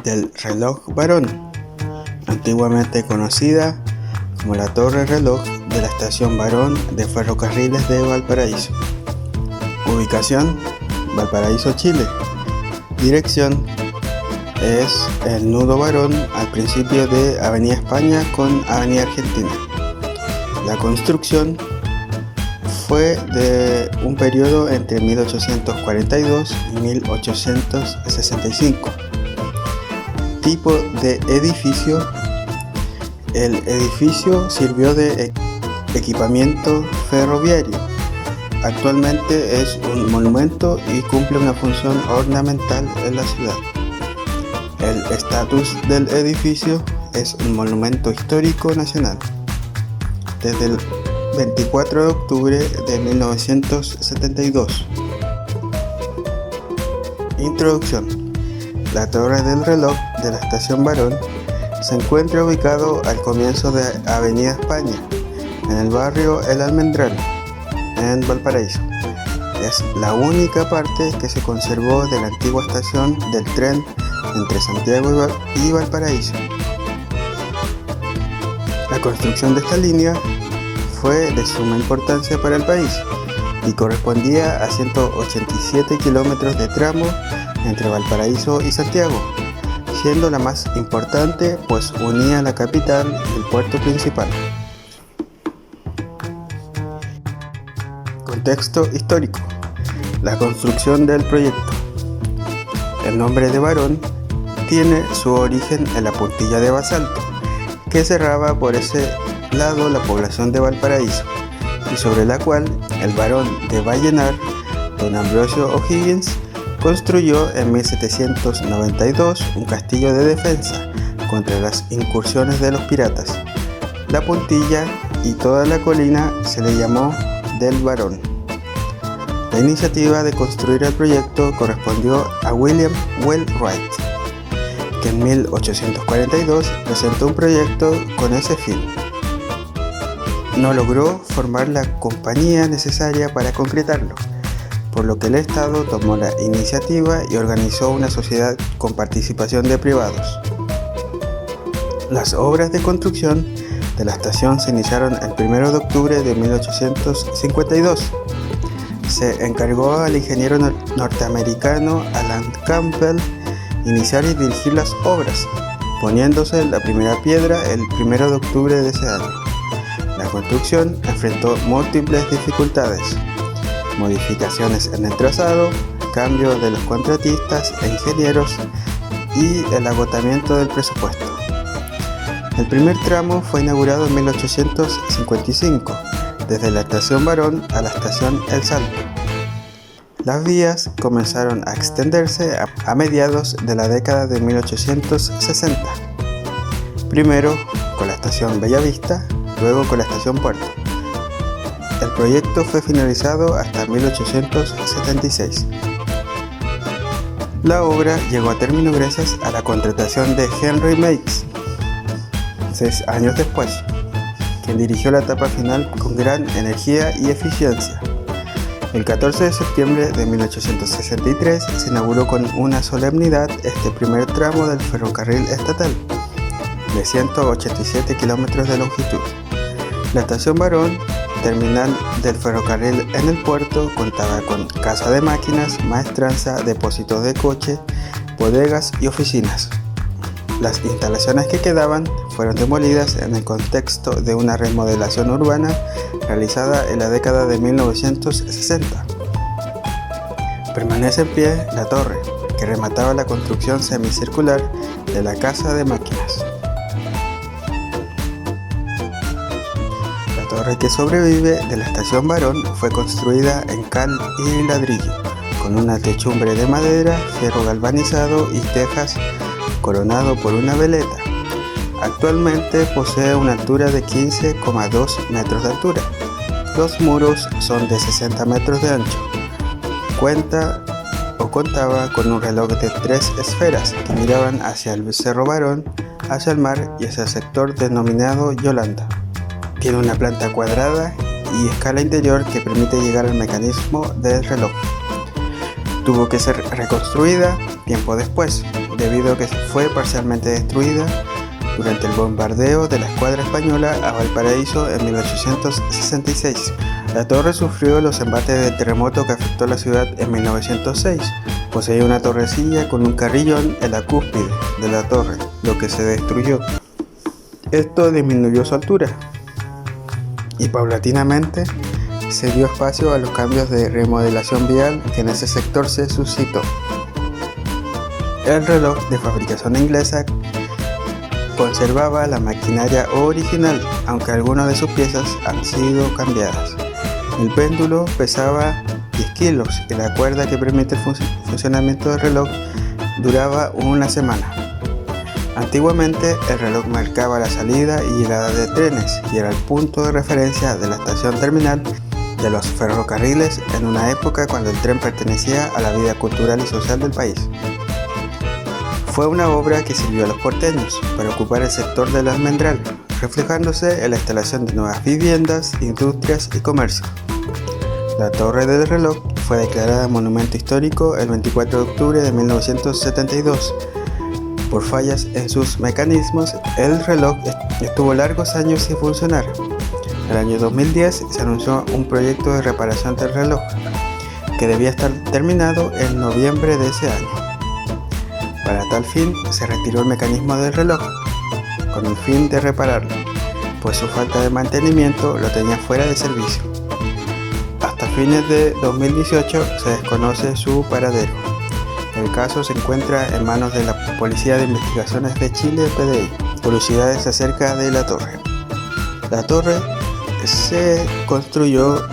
del reloj Barón, antiguamente conocida como la torre reloj de la estación Barón de Ferrocarriles de Valparaíso. Ubicación: Valparaíso, Chile. Dirección: es el nudo Barón al principio de Avenida España con Avenida Argentina. La construcción fue de un periodo entre 1842 y 1865. Tipo de edificio: el edificio sirvió de equipamiento ferroviario. Actualmente es un monumento y cumple una función ornamental en la ciudad. El estatus del edificio es un monumento histórico nacional desde el 24 de octubre de 1972. Introducción. La torre del reloj de la estación Barón se encuentra ubicado al comienzo de Avenida España, en el barrio El Almendral, en Valparaíso. Es la única parte que se conservó de la antigua estación del tren entre Santiago y Valparaíso. La construcción de esta línea fue de suma importancia para el país y correspondía a 187 kilómetros de tramo entre Valparaíso y Santiago, siendo la más importante pues unía la capital y el puerto principal. Contexto histórico. La construcción del proyecto. El nombre de Barón tiene su origen en la puntilla de basalto que cerraba por ese lado la población de Valparaíso y sobre la cual el barón de Vallenar, don Ambrosio O'Higgins, construyó en 1792 un castillo de defensa contra las incursiones de los piratas. La puntilla y toda la colina se le llamó del Barón. La iniciativa de construir el proyecto correspondió a William Wheelwright, que en 1842 presentó un proyecto con ese fin. No logró formar la compañía necesaria para concretarlo, por lo que el Estado tomó la iniciativa y organizó una sociedad con participación de privados. Las obras de construcción de la estación se iniciaron el 1 de octubre de 1852. Se encargó al ingeniero norteamericano Alan Campbell iniciar y dirigir las obras, poniéndose la primera piedra el 1 de octubre de ese año. La construcción enfrentó múltiples dificultades: modificaciones en el trazado, cambio de los contratistas e ingenieros y el agotamiento del presupuesto. El primer tramo fue inaugurado en 1855, desde la estación Barón a la estación El Salto. Las vías comenzaron a extenderse a mediados de la década de 1860, primero con la estación Bellavista, luego con la estación Puerto. El proyecto fue finalizado hasta 1876. La obra llegó a término gracias a la contratación de Henry Meigs, 6 años después, quien dirigió la etapa final con gran energía y eficiencia. El 14 de septiembre de 1863 se inauguró con una solemnidad este primer tramo del ferrocarril estatal, de 187 kilómetros de longitud. La estación Barón, terminal del ferrocarril en el puerto, contaba con casa de máquinas, maestranza, depósitos de coche, bodegas y oficinas. Las instalaciones que quedaban fueron demolidas en el contexto de una remodelación urbana realizada en la década de 1960. Permanece en pie la torre, que remataba la construcción semicircular de la casa de máquinas. La torre que sobrevive de la estación Barón fue construida en cal y ladrillo, con una techumbre de madera, fierro galvanizado y tejas, coronado por una veleta. Actualmente posee una altura de 15,2 metros de altura. Los muros son de 60 metros de ancho. Contaba con un reloj de 3 esferas que miraban hacia el Cerro Barón, hacia el mar y hacia el sector denominado Yolanda. Tiene una planta cuadrada y escala interior que permite llegar al mecanismo del reloj. Tuvo que ser reconstruida tiempo después, debido a que fue parcialmente destruida durante el bombardeo de la escuadra española a Valparaíso en 1866. La torre sufrió los embates del terremoto que afectó la ciudad en 1906. Poseía una torrecilla con un carrillón en la cúspide de la torre, lo que se destruyó. Esto disminuyó su altura y paulatinamente se dio espacio a los cambios de remodelación vial que en ese sector se suscitó. El reloj de fabricación inglesa conservaba la maquinaria original, aunque algunas de sus piezas han sido cambiadas. El péndulo pesaba 10 kilos y la cuerda que permite el funcionamiento del reloj duraba una semana. Antiguamente el reloj marcaba la salida y llegada de trenes y era el punto de referencia de la estación terminal de los ferrocarriles en una época cuando el tren pertenecía a la vida cultural y social del país. Fue una obra que sirvió a los porteños para ocupar el sector del Almendral, reflejándose en la instalación de nuevas viviendas, industrias y comercio. La torre del reloj fue declarada monumento histórico el 24 de octubre de 1972. Por fallas en sus mecanismos, el reloj estuvo largos años sin funcionar. En el año 2010 se anunció un proyecto de reparación del reloj, que debía estar terminado en noviembre de ese año. Para tal fin, se retiró el mecanismo del reloj, con el fin de repararlo, pues su falta de mantenimiento lo tenía fuera de servicio. Hasta fines de 2018 se desconoce su paradero. El caso se encuentra en manos de la Policía de Investigaciones de Chile, PDI. Curiosidades acerca de la torre. La torre se construyó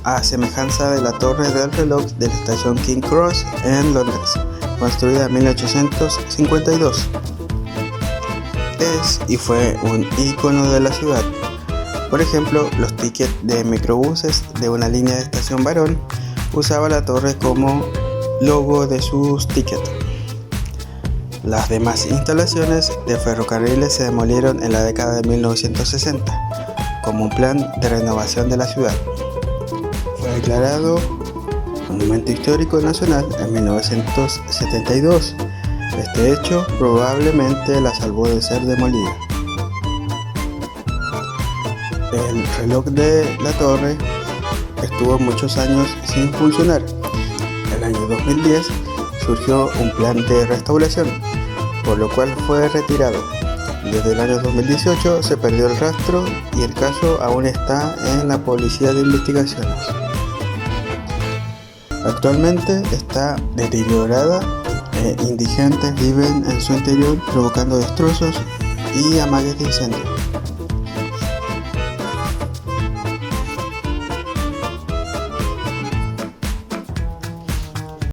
a semejanza de la torre del reloj de la estación King Cross en Londres, construida en 1852. Es y fue un ícono de la ciudad. Por ejemplo, los tickets de microbuses de una línea de estación Barón usaba la torre como logo de sus tickets. Las demás instalaciones de ferrocarriles se demolieron en la década de 1960 como un plan de renovación de la ciudad. Fue declarado Monumento Histórico Nacional en 1972. Este hecho probablemente la salvó de ser demolida. El reloj de la torre estuvo muchos años sin funcionar. En el año 2010 surgió un plan de restauración, por lo cual fue retirado. Desde el año 2018 se perdió el rastro y el caso aún está en la Policía de Investigaciones. Actualmente está deteriorada e indigentes viven en su interior provocando destrozos y amagues de incendio.